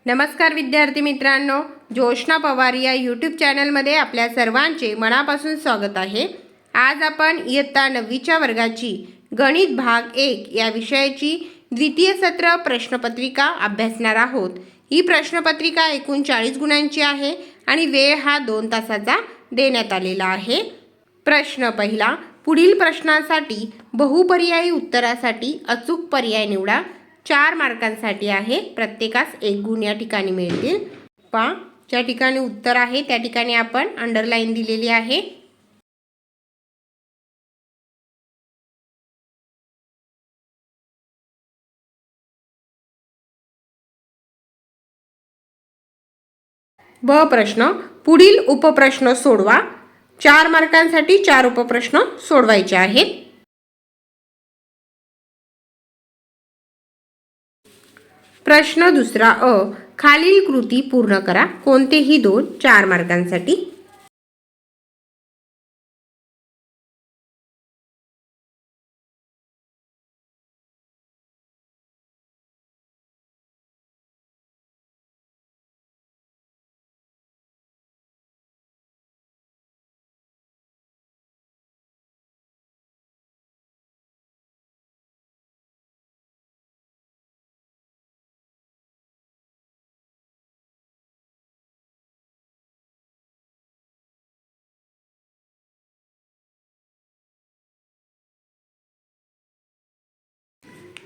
नमस्कार विद्यार्थी मित्रांनो, जोशना पवार या यूट्यूब चॅनलमध्ये आपल्या सर्वांचे मनापासून स्वागत आहे। आज आपण इयत्ता 9वीच्या वर्गाची गणित भाग 1 या विषयाची द्वितीय सत्र प्रश्नपत्रिका अभ्यासणार आहोत। ही प्रश्नपत्रिका एकूण 40 गुणांची आहे आणि वेळ हा 2 तासाचा देण्यात आलेला आहे। प्रश्न पहिला, पुढील प्रश्नांसाठी बहुपर्यायी उत्तरासाठी अचूक पर्याय निवडा। 4 मार्कांसाठी आहे, प्रत्येकास 1 गुण या ठिकाणी मिळतील। पहा, ज्या ठिकाणी उत्तर आहे त्या ठिकाणी आपण अंडरलाईन दिलेली आहे। ब प्रश्न, पुढील उपप्रश्न सोडवा। 4 मार्कांसाठी 4 उपप्रश्न सोडवायचे आहेत। प्रश्न दुसरा अ, खालील कृती पूर्ण करा। कोणतेही 2 4 मार्कांसाठी।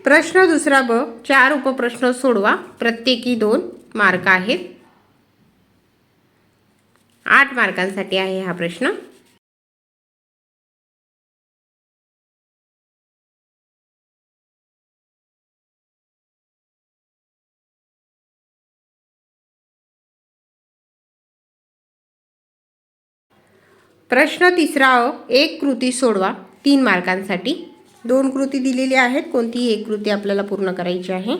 प्रश्न दुसरा ब, 4 उपप्रश्न सोडवा, प्रत्येकी 2 मार्क आहेत। 8 मार्कांसाठी आहे हा प्रश्न। प्रश्न तिसरा अ, एक कृती सोडवा, 3 मार्कांसाठी। 2 कृती दिलेली आहेत, कोणतीही एक कृती आपल्याला पूर्ण करायची आहे।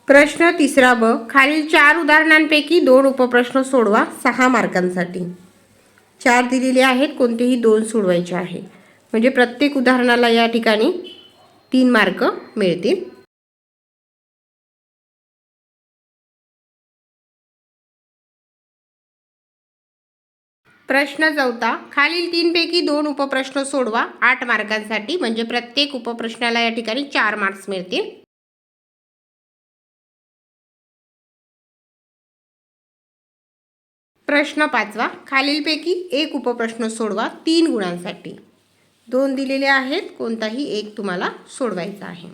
प्रश्न तिसरा ब, खालील 4 उदाहरणांपैकी 2 उपप्रश्न सोडवा, 6 मार्कांसाठी। 4 दिलेले आहेत, कोणतेही 2 सोडवायचे आहे। म्हणजे प्रत्येक उदाहरणाला या ठिकाणी 3 मार्क मिळतील। प्रश्न चौथा, खालील 3 पैकी 2 उपप्रश्न सोडवा, 8 मार्कांसाठी। म्हणजे प्रत्येक उपप्रश्नाला या ठिकाणी 4 मार्क्स मिळतील। प्रश्न पाचवा, खालीलपैकी 1 उपप्रश्न सोडवा, 3 गुणांसाठी। 2 दिलेले आहेत, कोणताही एक तुम्हाला सोडवायचा आहे।